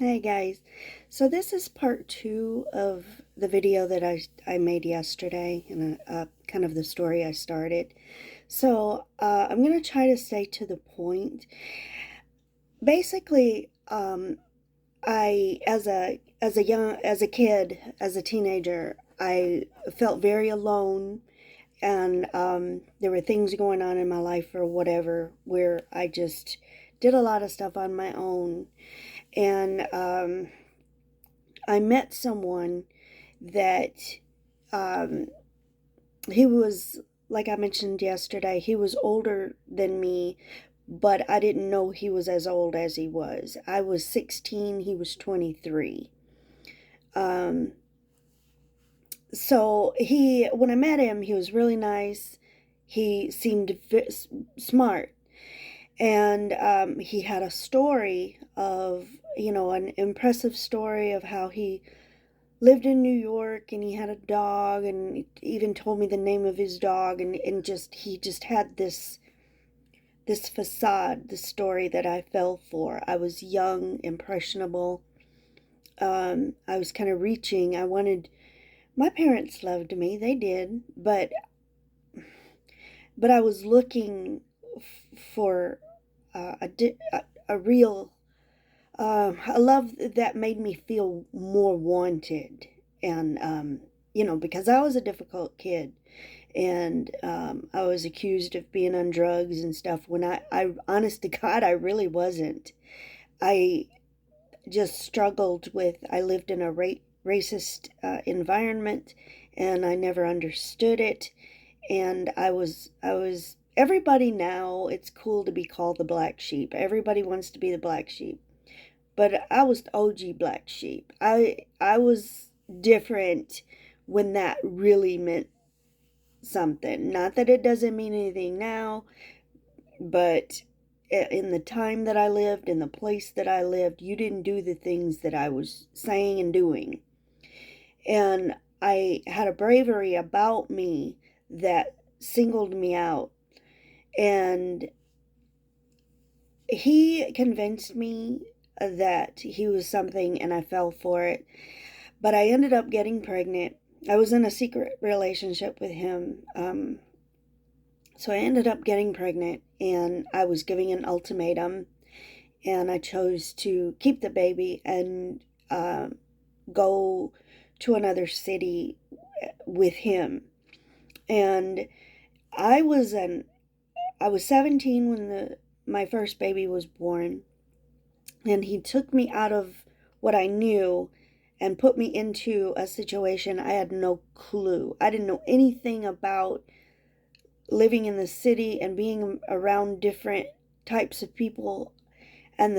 Hey guys, so this is part two of the video that I made yesterday and kind of the story I started. I'm going to try to stay to the point. Basically, I as a kid, as a teenager, I felt very alone, and there were things going on in my life or whatever where I just did a lot of stuff on my own. And I met someone that um, he was, like I mentioned yesterday, he was older than me, but I didn't know he was as old as he was. I was 16, he was 23. Um, when I met him, he was really nice. He seemed smart. And he had a story of, an impressive story of how he lived in New York and he had a dog, and he even told me the name of his dog, and just he just had this facade, the story that I fell for. I was young, impressionable. I was kind of reaching. My parents loved me, they did, but I was looking for a real a love that made me feel more wanted. And, because I was a difficult kid, and I was accused of being on drugs and stuff when honest to God, I really wasn't. I just struggled with, I lived in a racist environment, and I never understood it. And everybody now, it's cool to be called the black sheep. Everybody wants to be the black sheep, but I was the OG black sheep. I was different when that really meant something. Not that it doesn't mean anything now, but in the time that I lived, in the place that I lived, you didn't do the things that I was saying and doing. And I had a bravery about me that singled me out. And he convinced me that he was something, and I fell for it. But I ended up getting pregnant. I was in a secret relationship with him. So I ended up getting pregnant, and I was giving an ultimatum, and I chose to keep the baby and go to another city with him. And I was an I was 17 when my first baby was born, and he took me out of what I knew and put me into a situation I had no clue. I didn't know anything about living in the city and being around different types of people, and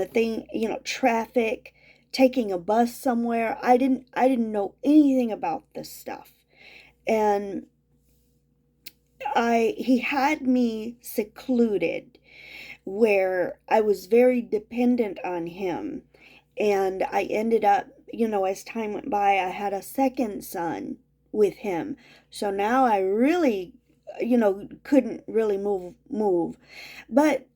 traffic, taking a bus somewhere. I didn't know anything about this stuff. And he had me secluded where I was very dependent on him. And I ended up, as time went by, I had a second son with him. So now I really, couldn't really move. But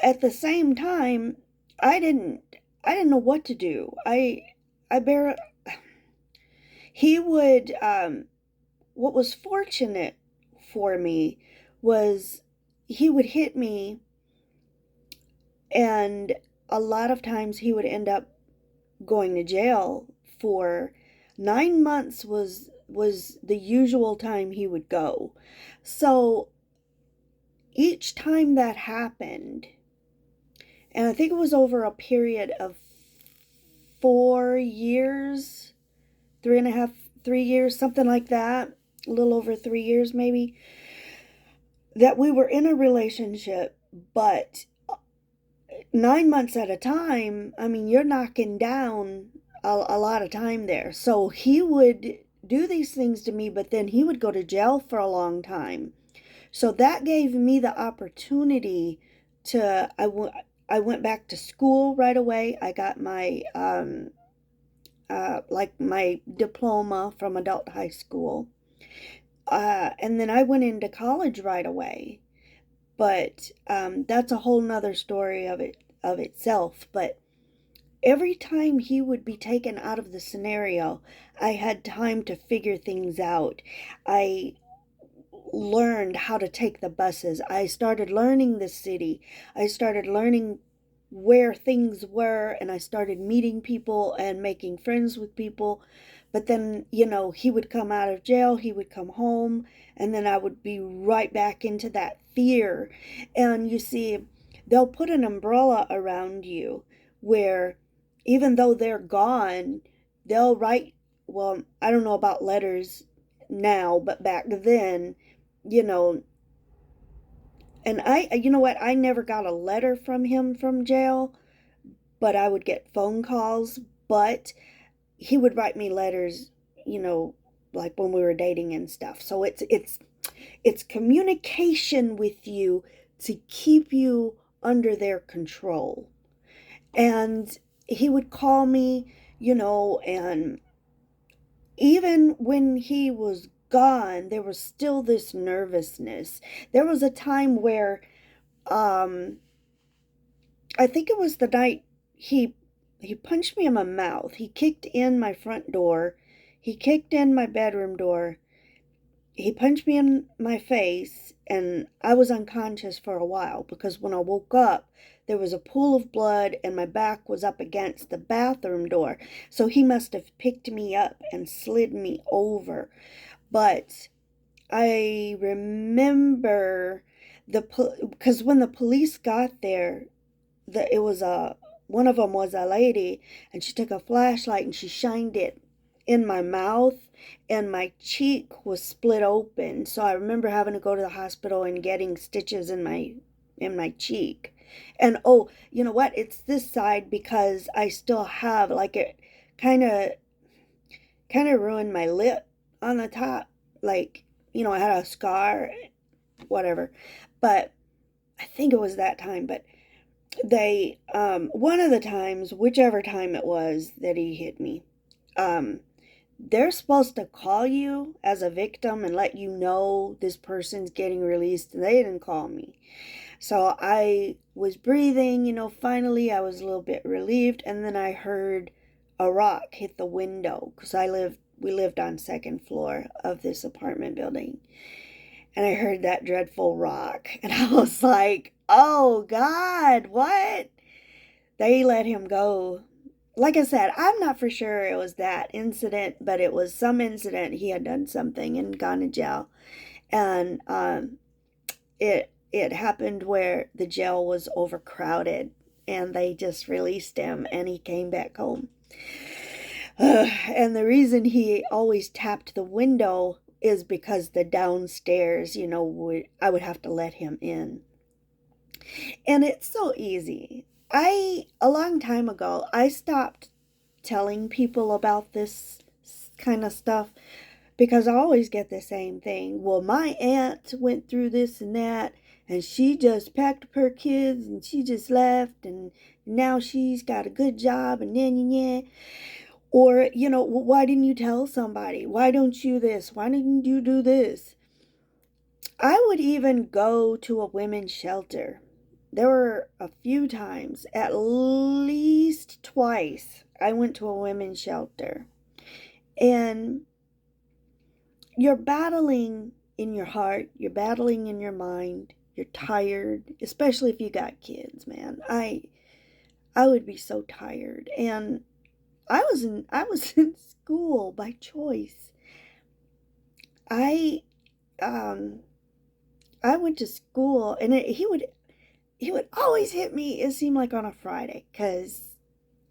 at the same time, I didn't I didn't know what to do. I bear he would what was fortunate for me was he would hit me, and a lot of times he would end up going to jail for 9 months was the usual time he would go. So each time that happened, and I think it was over a period of 4 years, 3.5, 3 years, something like that, a little over 3 years maybe, that we were in a relationship, but 9 months at a time, I mean, you're knocking down a lot of time there. So he would do these things to me, but then he would go to jail for a long time. So that gave me the opportunity I went back to school right away. I got my my diploma from adult high school. And then I went into college right away. But that's a whole nother story of itself. But every time he would be taken out of the scenario, I had time to figure things out. I learned how to take the buses. I started learning the city. I started learning where things were, and I started meeting people and making friends with people. But then, he would come out of jail, he would come home, and then I would be right back into that fear. And you see, they'll put an umbrella around you where even though they're gone, they'll write, well, I don't know about letters now, but back then, you know, and you know what, I never got a letter from him from jail, but I would get phone calls. But he would write me letters, you know, like when we were dating and stuff. So it's communication with you to keep you under their control. And he would call me, and even when he was gone, there was still this nervousness. There was a time where um I think it was the night he he punched me in my mouth. He kicked in my front door. He kicked in my bedroom door. He punched me in my face, and I was unconscious for a while because when I woke up, there was a pool of blood and my back was up against the bathroom door. So he must have picked me up and slid me over. But I remember because when the police got there, it was a one of them was a lady, and she took a flashlight and she shined it in my mouth, and my cheek was split open. So I remember having to go to the hospital and getting stitches in my cheek. And oh, you know what, it's this side because I still have, like, it kind of ruined my lip on the top. Like, I had a scar, whatever. But I think it was that time. But they one of the times, whichever time it was that he hit me, um they're supposed to call you as a victim and let you know this person's getting released, and they didn't call me. So I was breathing, finally I was a little bit relieved, and then I heard a rock hit the window because we lived on second floor of this apartment building. And I heard that dreadful rock, and I was like, oh God, what? They let him go. Like I said, I'm not for sure it was that incident, but it was some incident. He had done something and gone to jail. And it happened where the jail was overcrowded, and they just released him, and he came back home. And the reason he always tapped the window is because the downstairs, I would have to let him in. And it's so easy. A long time ago, I stopped telling people about this kind of stuff because I always get the same thing. Well, my aunt went through this and that, and she just packed up her kids and she just left, and now she's got a good job, and yeah. Or, why didn't you tell somebody? Why don't you this? Why didn't you do this? I would even go to a women's shelter. There were a few times, at least twice, I went to a women's shelter. And you're battling in your heart, you're battling in your mind, you're tired, especially if you got kids, man. I would be so tired. And I was in school by choice. I um I went to school, and he would always hit me, it seemed like, on a Friday, because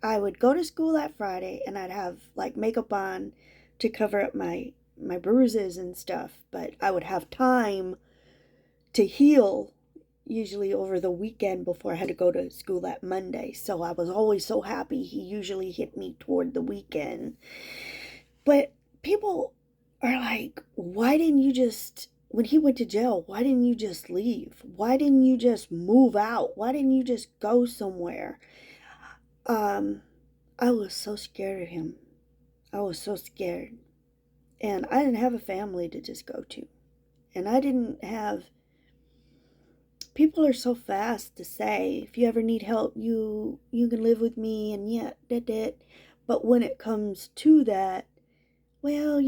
I would go to school that Friday and I'd have like makeup on to cover up my bruises and stuff, but I would have time to heal usually over the weekend before I had to go to school that Monday. So I was always so happy he usually hit me toward the weekend. But people are like, why didn't you just, when he went to jail, why didn't you just leave? Why didn't you just move out? Why didn't you just go somewhere? Um, I was so scared of him. I was so scared. And I didn't have a family to just go to. And I didn't have people are so fast to say, if you ever need help, you can live with me, and yeah, that. But when it comes to that, well,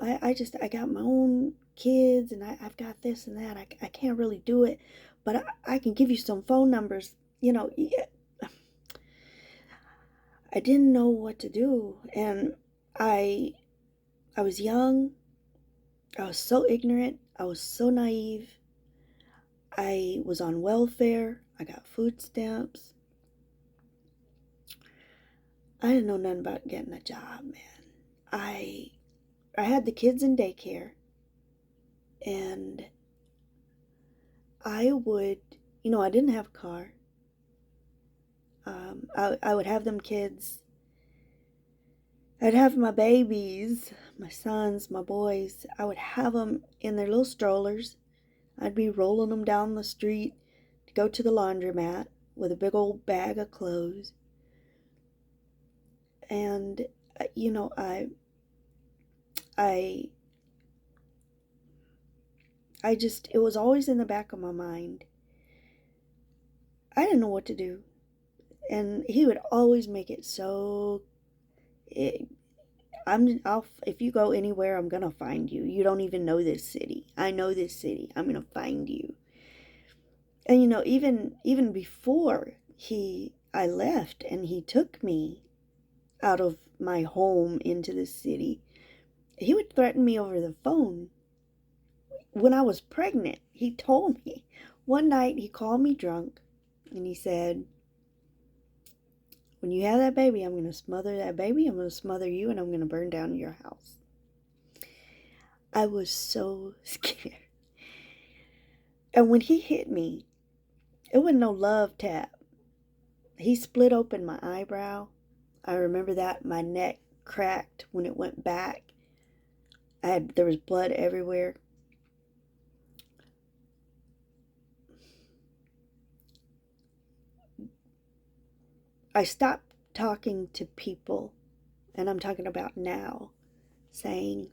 I got my own kids, and I've got this and that. I can't really do it, but I can give you some phone numbers. Yeah, I didn't know what to do, and I I was young. I was so ignorant. I was so naive. I was on welfare. I got food stamps. I didn't know nothing about getting a job, man. I I had the kids in daycare, and I would, I didn't have a car. I would have them kids. I'd have my babies, my sons, my boys. I would have them in their little strollers. I'd be rolling them down the street to go to the laundromat with a big old bag of clothes. And you know, I I just it was always in the back of my mind. I didn't know what to do, and he would always make it so. It, if you go anywhere, I'm gonna find you. You don't even know this city. I know this city. I'm gonna find you. And even before I left and he took me out of my home into the city, he would threaten me over the phone. When I was pregnant, he told me. One night he called me drunk, and he said, when you have that baby, I'm going to smother that baby, I'm going to smother you, and I'm going to burn down your house. I was so scared. And when he hit me, it wasn't no love tap. He split open my eyebrow. I remember that. My neck cracked when it went back. There was blood everywhere. I stopped talking to people, and I'm talking about now, saying,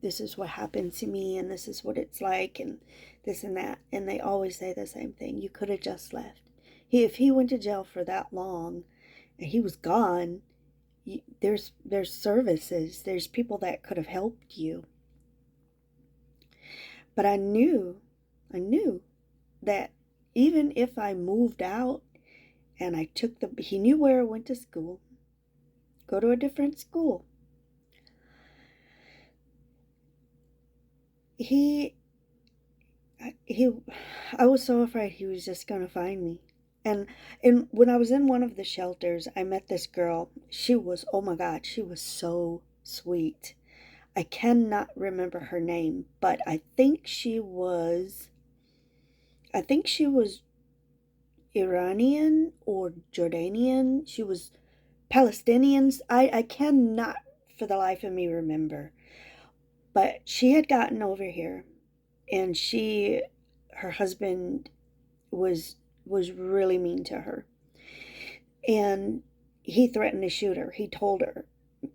this is what happened to me, and this is what it's like, and this and that. And they always say the same thing. You could have just left. If he went to jail for that long and he was gone, there's services, there's people that could have helped you. But I knew that even if I moved out and he knew where I went to school, go to a different school. He he I was so afraid he was just going to find me. And when I was in one of the shelters, I met this girl. She was, oh my God, she was so sweet. I cannot remember her name, but I think she was Iranian or Jordanian. She was Palestinians. I cannot for the life of me remember. But she had gotten over here, and her husband was really mean to her. And he threatened to shoot her. He told her,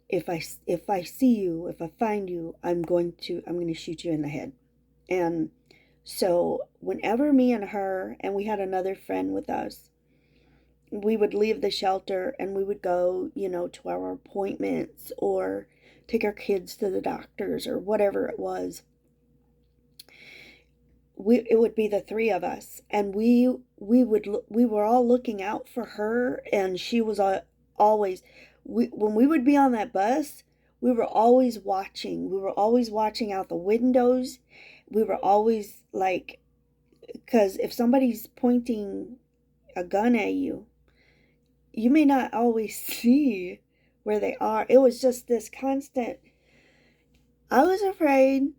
if I see you, if I find you, I'm going to shoot you in the head. And so whenever me and her, and we had another friend with us, we would leave the shelter and we would go, to our appointments or take our kids to the doctors or whatever it was. It would be the three of us, and we were all looking out for her, and she was always, when we would be on that bus, we were always watching. We were always watching out the windows. We were always like, because if somebody's pointing a gun at you, you may not always see where they are. It was just this constant. I was afraid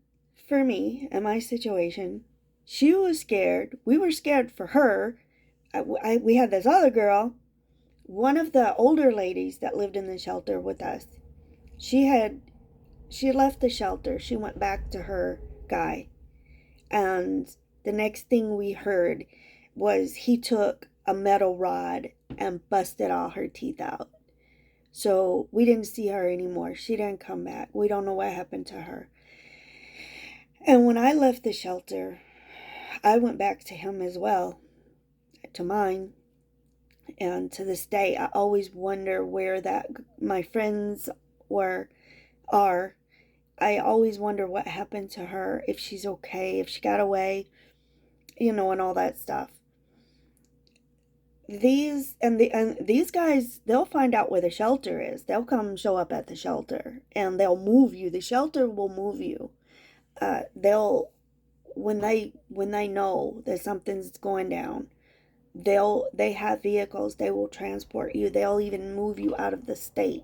for me and my situation. She was scared. We were scared for her. We had this other girl, one of the older ladies that lived in the shelter with us. She left the shelter. She went back to her guy. And the next thing we heard was he took a metal rod and busted all her teeth out. So we didn't see her anymore. She didn't come back. We don't know what happened to her. And when I left the shelter, I went back to him as well, to mine, and to this day I always wonder where that my friends were are. I always wonder what happened to her, if she's okay, if she got away, and all that stuff. These guys, they'll find out where the shelter is. They'll come show up at the shelter, and they'll move you. The shelter will move you. They'll when they know that something's going down, they have vehicles. They will transport you. They'll even move you out of the state.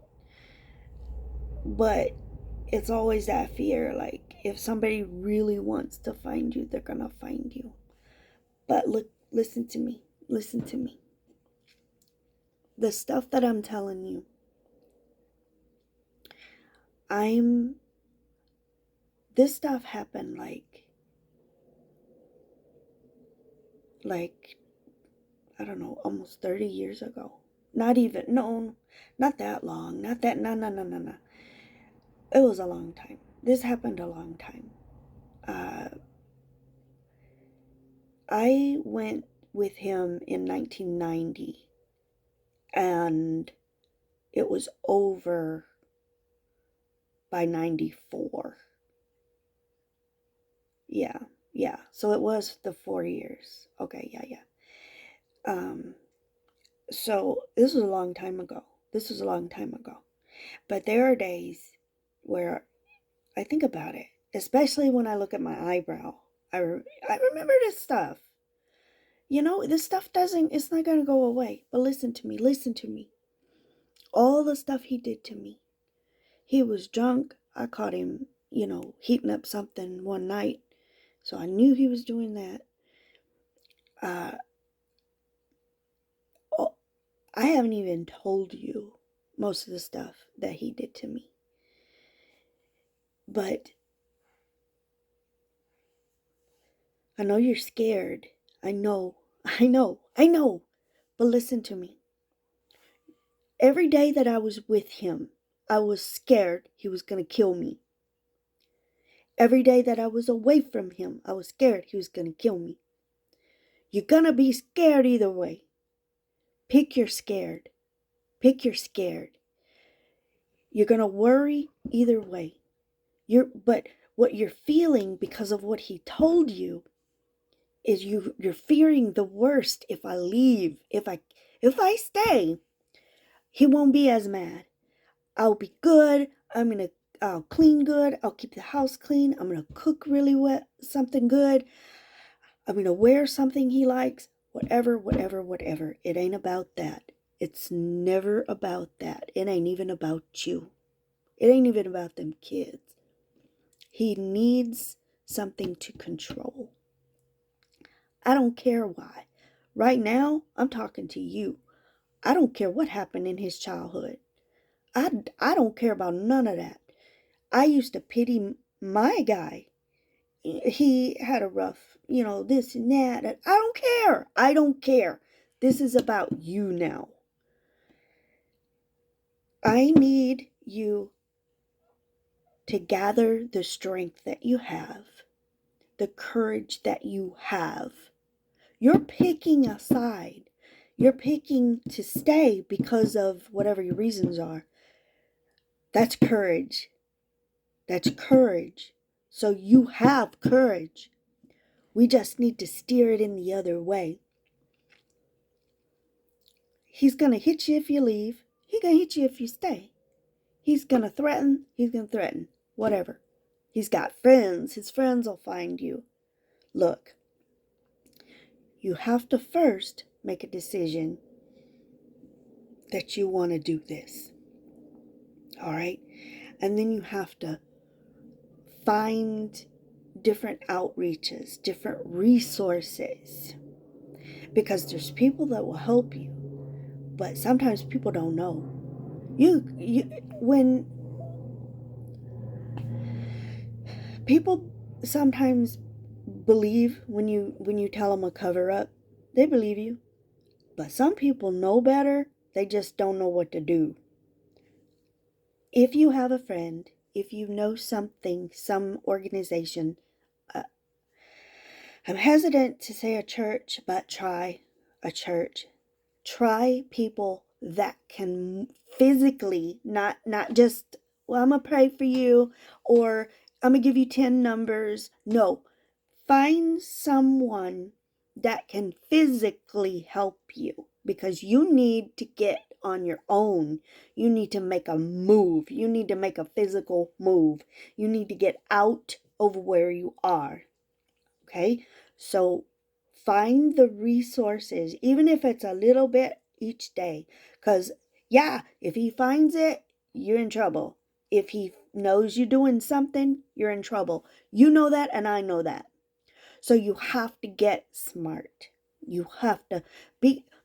But it's always that fear, like if somebody really wants to find you, they're gonna find you. But look, listen to me. Listen to me. The stuff that I'm telling you, I'm this stuff happened like I don't know, almost 30 years ago. Not even, no, not that long. Not that, no, no, no, no, no. It was a long time. This happened a long time. Uh, I went with him in 1990, and it was over by 94. Yeah, yeah. So it was the 4 years. Okay, yeah, yeah. Um, so this was a long time ago. This was a long time ago. But there are days where I think about it, especially when I look at my eyebrow. I remember this stuff. This stuff it's not going to go away. But listen to me, listen to me. All the stuff he did to me. He was drunk. I caught him, heating up something one night. So I knew he was doing that. Uh, oh, I haven't even told you most of the stuff that he did to me. But I know you're scared. I know. I know. I know. But listen to me. Every day that I was with him, I was scared he was going to kill me. Every day that I was away from him, I was scared he was going to kill me. You're going to be scared either way. Pick your scared. Pick your scared. You're going to worry either way. But what you're feeling because of what he told you is you're fearing the worst. If I leave, if I stay, he won't be as mad. I'll be good. I'll clean good. I'll keep the house clean. I'm gonna cook really well, something good. I'm gonna wear something he likes. Whatever, whatever, whatever. It ain't about that. It's never about that. It ain't even about you. It ain't even about them kids. He needs something to control. I don't care why. Right now, I'm talking to you. I don't care what happened in his childhood. I don't care about none of that. I used to pity my guy. He had a rough, this and that. I don't care. I don't care. This is about you now. I need you to gather the strength that you have, the courage that you have. You're picking a side. You're picking to stay because of whatever your reasons are. That's courage. That's courage. So you have courage. We just need to steer it in the other way. He's going to hit you if you leave. He's going to hit you if you stay. He's going to threaten. He's going to threaten. Whatever. He's got friends. His friends will find you. Look, you have to first make a decision that you want to do this. All right? And then you have to find different outreaches, different resources. Because there's people that will help you. But sometimes people don't know. When people sometimes believe when you tell them a cover up, they believe you. But some people know better. They just don't know what to do. If you have a friend, if you know something, some organization, I'm hesitant to say a church, but try a church. Try people that can physically, not just, well, I'm going to pray for you or I'm going to give you 10 numbers. No, find someone that can physically help you because you need to get on your own. You need to make a move. You need to make a physical move. You need to get out of where you are. Okay? So find the resources, even if it's a little bit each day. Because, yeah, if he finds it, you're in trouble. If he knows you're doing something, you're in trouble. You know that, and I know that. So you have to get smart. You have to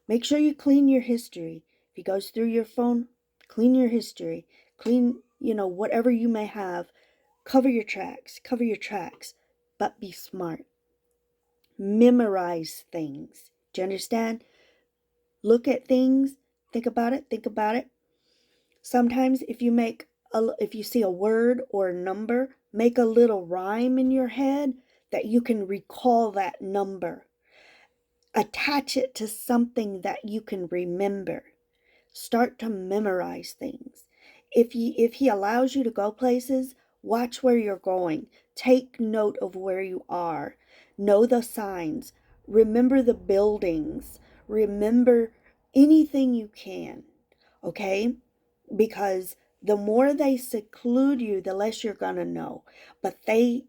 make sure you clean your history. If he goes through your phone, clean your history. Clean, whatever you may have. Cover your tracks. Cover your tracks. But be smart. Memorize things. Do you understand? Look at things. Think about it. Think about it. Sometimes if you see a word or a number, make a little rhyme in your head that you can recall that number. Attach it to something that you can remember. Start to memorize things. If he allows you to go places, watch where you're going. Take note of where you are. Know the signs. Remember the buildings. Remember anything you can. Okay? Because the more they seclude you, the less you're going to know. But they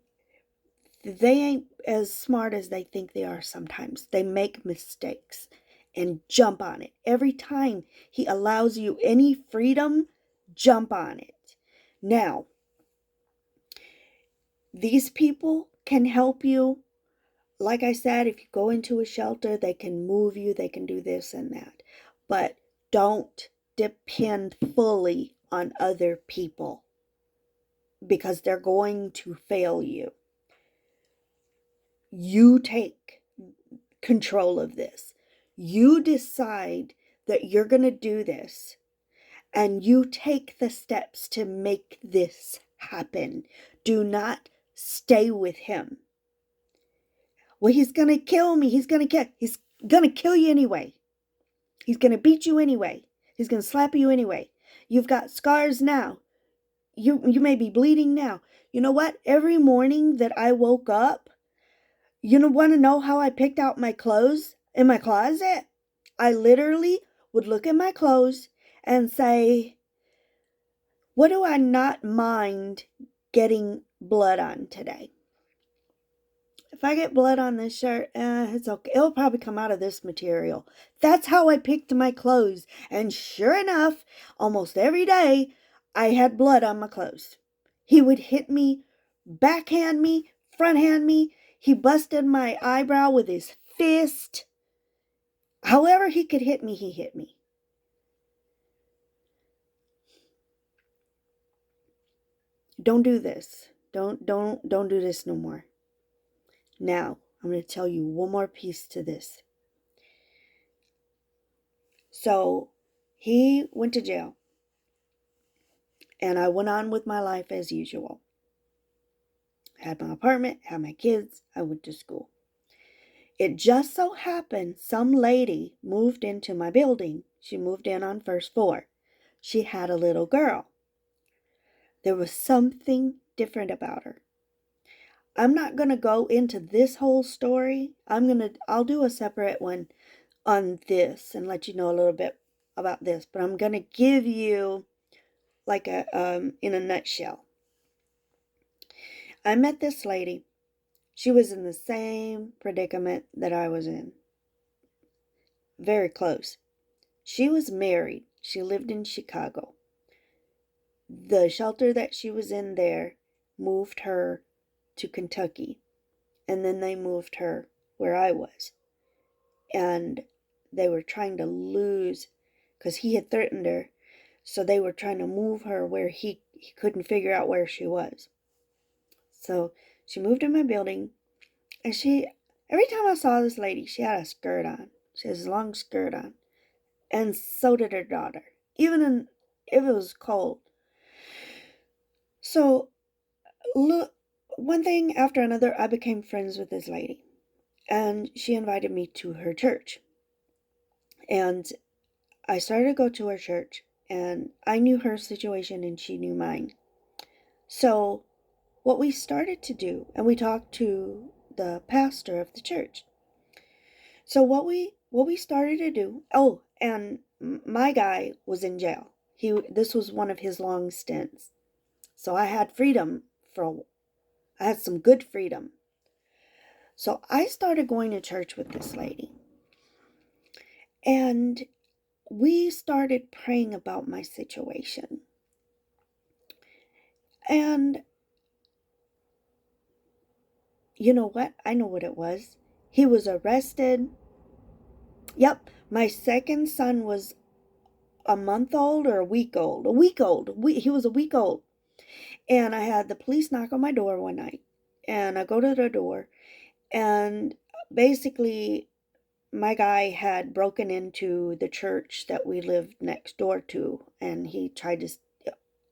ain't as smart as they think they are sometimes. They make mistakes and jump on it. Every time he allows you any freedom, jump on it. Now, these people can help you. Like I said, if you go into a shelter, they can move you, they can do this and that. But don't depend fully on other people because they're going to fail you. You take control of this. You decide that you're going to do this and you take the steps to make this happen. Do not stay with him. Well, he's going to kill me. He's going to kill you anyway. He's going to beat you anyway. He's going to slap you anyway. You've got scars now. You may be bleeding now. You know what? Every morning that I woke up, you want to know how I picked out my clothes in my closet? I literally would look at my clothes and say, what do I not mind getting blood on today? If I get blood on this shirt, it's okay. It'll probably come out of this material. That's how I picked my clothes. And sure enough, almost every day, I had blood on my clothes. He would hit me, backhand me, fronthand me. He busted my eyebrow with his fist. However he could hit me, he hit me. Don't do this. Don't do this no more. Now, I'm going to tell you one more piece to this. So, he went to jail. And I went on with my life as usual. Had my apartment, had my kids, I went to school. It just so happened some lady moved into my building. She moved in on first floor. She had a little girl. There was something different about her. I'm not going to go into this whole story. I'll do a separate one on this and let you know a little bit about this, but I'm going to give you like in a nutshell. I met this lady. She was in the same predicament that I was in. Very close. She was married. She lived in Chicago. The shelter that she was in there moved her to Kentucky. And then they moved her where I was. And they were trying to lose, because he had threatened her. So they were trying to move her where he couldn't figure out where she was. So she moved in my building. And every time I saw this lady, she had a skirt on. She has a long skirt on. And so did her daughter. Even if it was cold. So, look, one thing after another, I became friends with this lady. And she invited me to her church. And I started to go to her church, and I knew her situation and she knew mine. So, what we started to do, and we talked to the pastor of the church. So what we started to do. Oh, and my guy was in jail. This was one of his long stints. So I had freedom for I had some good freedom. So I started going to church with this lady. And we started praying about my situation. And you know what? I know what it was. He was arrested. Yep, my second son was a month old or a week old. A week old. He was a week old. And I had the police knock on my door one night. And I go to the door, and basically my guy had broken into the church that we lived next door to, and he tried to,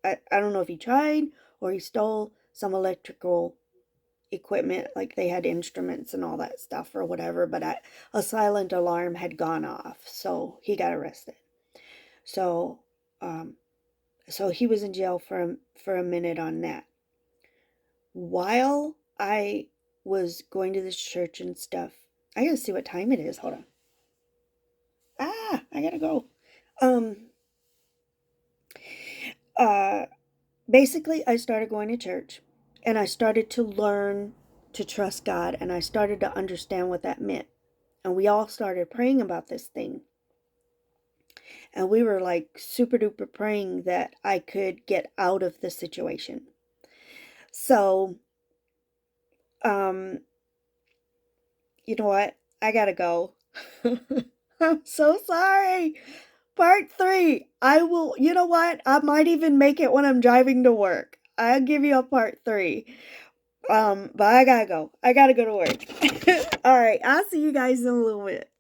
I don't know if he tried or he stole some electrical equipment, like they had instruments and all that stuff or whatever, but a silent alarm had gone off, so he got arrested. So, um, so he was in jail for a minute on that. While I was going to this church and stuff, I gotta see what time it is. Hold on. I gotta go. Um, uh, Basically, I started going to church, and I started to learn to trust God, and I started to understand what that meant. And we all started praying about this thing. And we were like super duper praying that I could get out of the situation. So, um, you know what? I gotta go. I'm so sorry. Part three. I will, you know what? I might even make it when I'm driving to work. I'll give you a part three. But I gotta go. I gotta go to work. All right. I'll see you guys in a little bit.